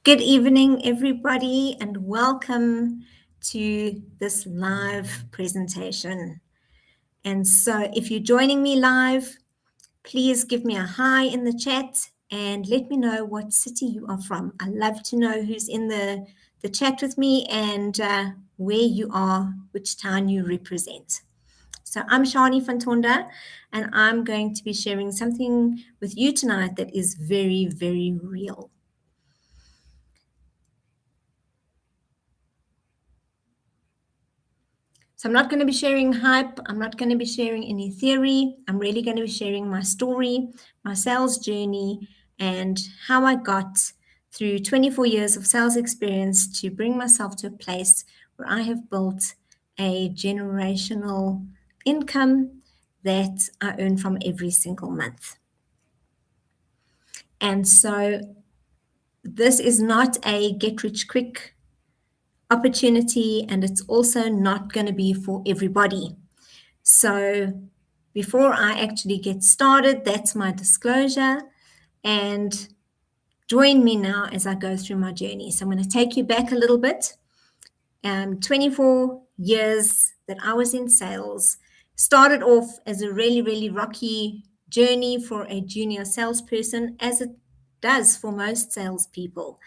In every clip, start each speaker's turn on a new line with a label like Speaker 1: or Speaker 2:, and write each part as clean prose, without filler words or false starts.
Speaker 1: Good evening, everybody, and welcome to this live presentation. And so, if you're joining me live, please give me a hi in the chat and let me know what city you are from. I love to know who's in the chat with me and where you are, which town you represent. So, I'm Shani Fantonda, and I'm going to be sharing something with you tonight that is very, very real. So I'm not going to be sharing hype. I'm not going to be sharing any theory. I'm really going to be sharing my story, my sales journey, and how I got through 24 years of sales experience to bring myself to a place where I have built a generational income that I earn from every single month. And so this is not a get rich quick opportunity, and it's also not going to be for everybody. So before I actually get started, that's my disclosure. And join me now as I go through my journey. So I'm going to take you back a little bit. 24 years that I was in sales. Started off as a really, really rocky journey for a junior salesperson, as it does for most salespeople.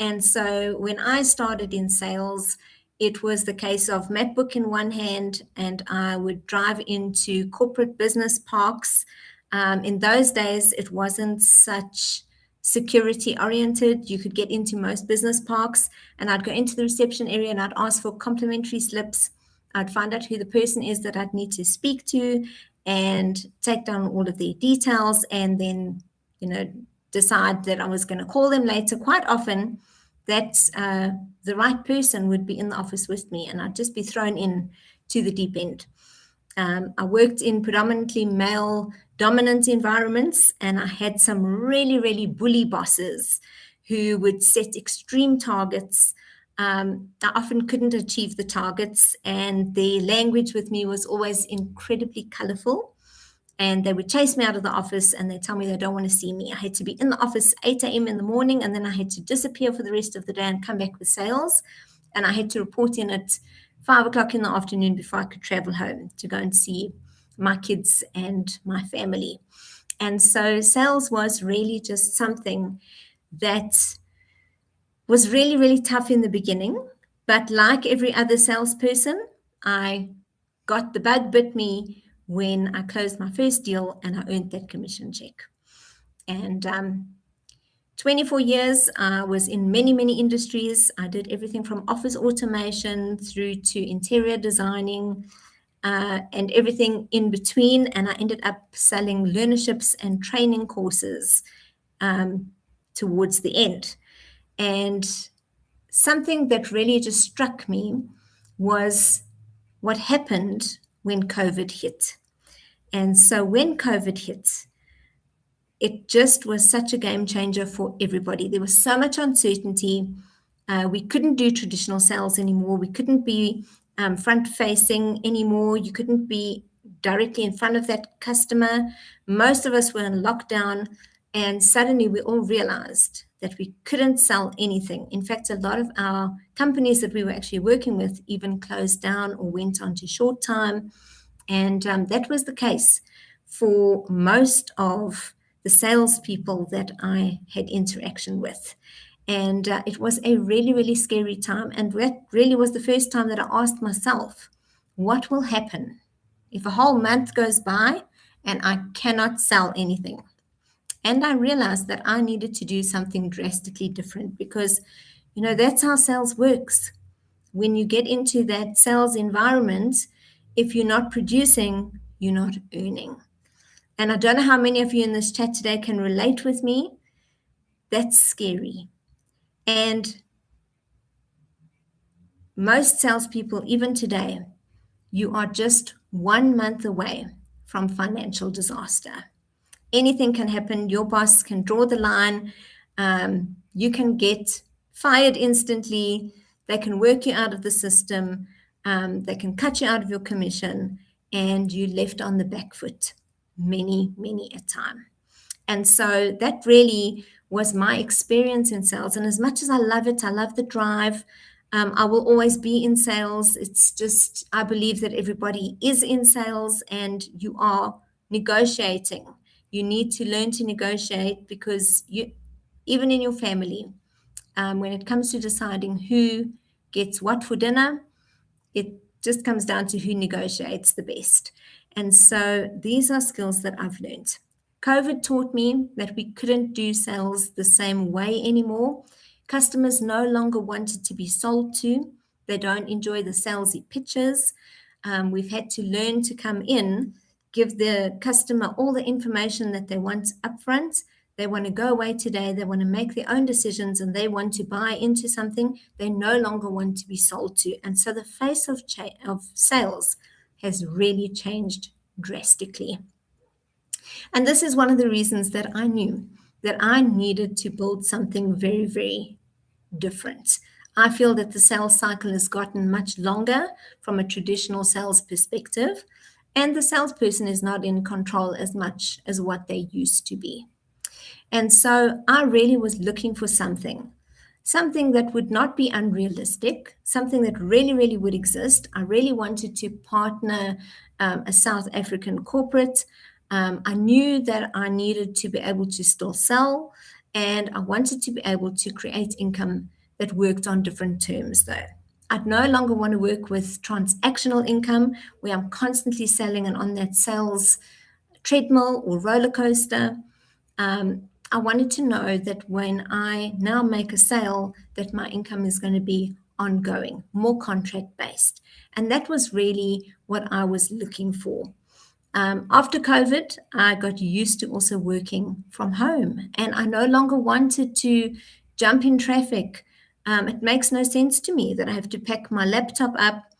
Speaker 1: And so when I started in sales, it was the case of MacBook in one hand, and I would drive into corporate business parks. In those days, it wasn't such security oriented. You could get into most business parks, and I'd go into the reception area and I'd ask for complimentary slips. I'd find out who the person is that I'd need to speak to and take down all of their details, and then, decide that I was going to call them later. Quite often, that the right person would be in the office with me, and I'd just be thrown in to the deep end. I worked in predominantly male dominant environments, and I had some really, really bully bosses who would set extreme targets. I often couldn't achieve the targets, and their language with me was always incredibly colorful. And they would chase me out of the office, and they'd tell me they don't want to see me. I had to be in the office 8 a.m. in the morning, and then I had to disappear for the rest of the day and come back with sales. And I had to report in at 5 o'clock in the afternoon before I could travel home to go and see my kids and my family. And so sales was really just something that was really, really tough in the beginning. But like every other salesperson, I got the bug bit me when I closed my first deal and I earned that commission check. And 24 years, I was in many, many industries. I did everything from office automation through to interior designing and everything in between. And I ended up selling learnerships and training courses towards the end. And something that really just struck me was what happened when COVID hit. And so when COVID hit, it just was such a game changer for everybody. There was so much uncertainty. We couldn't do traditional sales anymore. We couldn't be front facing anymore. You couldn't be directly in front of that customer. Most of us were in lockdown, and suddenly we all realized that we couldn't sell anything. In fact, a lot of our companies that we were actually working with even closed down or went on to short time. And that was the case for most of the salespeople that I had interaction with. And it was a really, really scary time. And that really was the first time that I asked myself, what will happen if a whole month goes by and I cannot sell anything? And I realized that I needed to do something drastically different because, that's how sales works. When you get into that sales environment, if you're not producing, you're not earning. And I don't know how many of you in this chat today can relate with me. That's scary. And most salespeople, even today, you are just 1 month away from financial disaster. Anything can happen. Your boss can draw the line. You can get fired instantly. They can work you out of the system. They can cut you out of your commission, and you're left on the back foot many, many a time. And so that really was my experience in sales. And as much as I love it, I love the drive. I will always be in sales. It's just, I believe that everybody is in sales and you are negotiating. You need to learn to negotiate because you, even in your family, when it comes to deciding who gets what for dinner, it just comes down to who negotiates the best. And so these are skills that I've learned. COVID taught me that we couldn't do sales the same way anymore. Customers no longer wanted to be sold to. They don't enjoy the salesy pitches. We've had to learn to come in, give the customer all the information that they want upfront. They want to go away today. They want to make their own decisions and they want to buy into something. They no longer want to be sold to. And so the face of sales has really changed drastically. And this is one of the reasons that I knew that I needed to build something very, very different. I feel that the sales cycle has gotten much longer from a traditional sales perspective, and the salesperson is not in control as much as what they used to be. And so I really was looking for something that would not be unrealistic, something that really, really would exist. I really wanted to partner a South African corporate. I knew that I needed to be able to still sell, and I wanted to be able to create income that worked on different terms, though. I'd no longer want to work with transactional income where I'm constantly selling and on that sales treadmill or roller coaster. I wanted to know that when I now make a sale, that my income is going to be ongoing, more contract based. And that was really what I was looking for. After COVID, I got used to also working from home, and I no longer wanted to jump in traffic. It makes no sense to me that I have to pack my laptop up,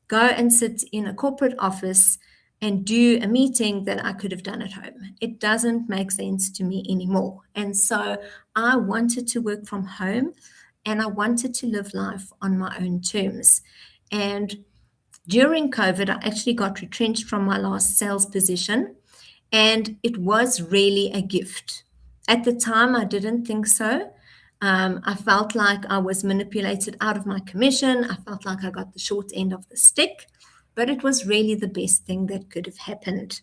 Speaker 1: go and sit in a corporate office and do a meeting that I could have done at home. It doesn't make sense to me anymore. And so I wanted to work from home and I wanted to live life on my own terms. And during COVID, I actually got retrenched from my last sales position, and it was really a gift. At the time, I didn't think so. I felt like I was manipulated out of my commission. I felt like I got the short end of the stick, but it was really the best thing that could have happened.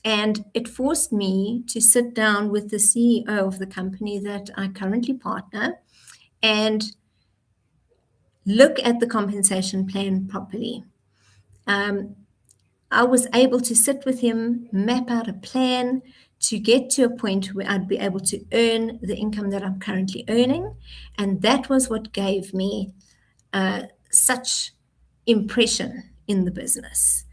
Speaker 1: And it forced me to sit down with the CEO of the company that I currently partner and look at the compensation plan properly. I was able to sit with him, map out a plan to get to a point where I'd be able to earn the income that I'm currently earning. And that was what gave me such impression in the business.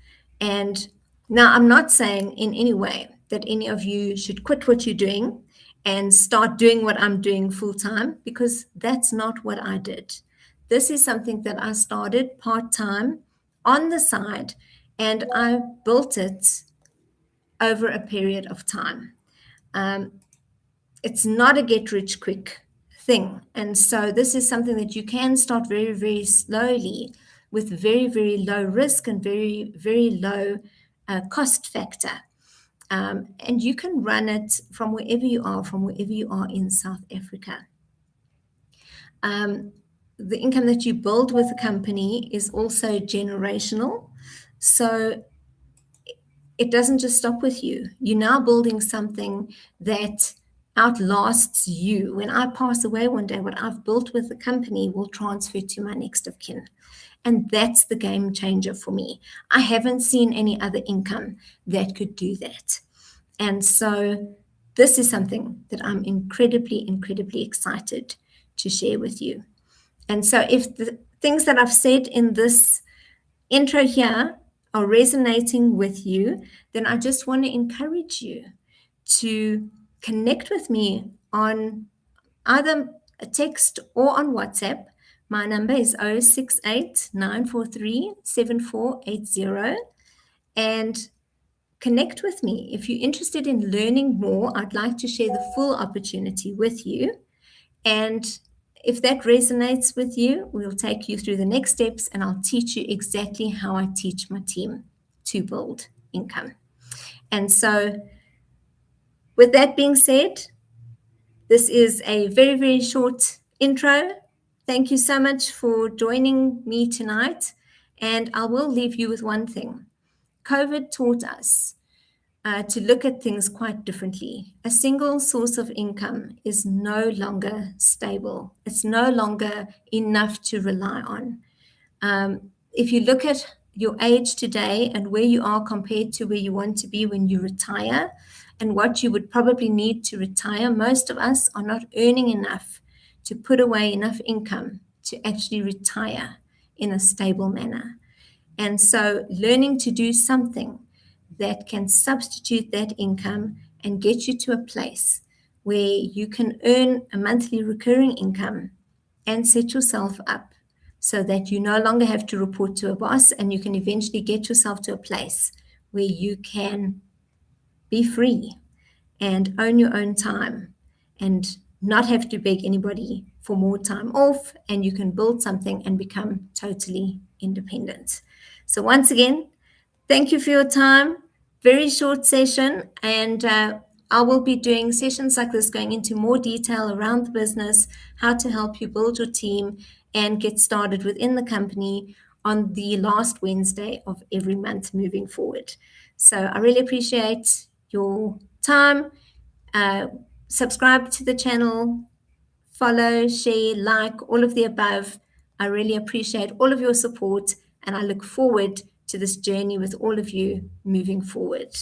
Speaker 1: And now I'm not saying in any way that any of you should quit what you're doing and start doing what I'm doing full time, because that's not what I did. This is something that I started part time on the side, and I built it over a period of time. It's not a get rich quick thing. And so this is something that you can start very, very slowly with very, very low risk and very, very low cost factor. And you can run it from wherever you are in South Africa. The income that you build with the company is also generational. So it doesn't just stop with you. You're now building something that outlasts you. When I pass away one day, what I've built with the company will transfer to my next of kin. And that's the game changer for me. I haven't seen any other income that could do that. And so this is something that I'm incredibly, incredibly excited to share with you. And so if the things that I've said in this intro here are resonating with you, then I just want to encourage you to connect with me on either a text or on WhatsApp. My number is 068 943 7480, and connect with me. If you're interested in learning more, I'd like to share the full opportunity with you. And if that resonates with you, we'll take you through the next steps and I'll teach you exactly how I teach my team to build income. And so, with that being said, This is a very, very short intro. Thank you so much for joining me tonight. And I will leave you with one thing. COVID taught us to look at things quite differently. A single source of income is no longer stable, it's no longer enough to rely on. If you look at your age today and where you are compared to where you want to be when you retire, and what you would probably need to retire, most of us are not earning enough to put away enough income to actually retire in a stable manner. And so, learning to do something that can substitute that income and get you to a place where you can earn a monthly recurring income and set yourself up so that you no longer have to report to a boss, and you can eventually get yourself to a place where you can be free and own your own time and not have to beg anybody for more time off, and you can build something and become totally independent. So once again, thank you for your time. Very short session, and I will be doing sessions like this going into more detail around the business, how to help you build your team and get started within the company on the last Wednesday of every month moving forward. So I really appreciate your time. Uh, Subscribe to the channel, follow, share, like, all of the above. I really appreciate all of your support, and I look forward to this journey with all of you moving forward.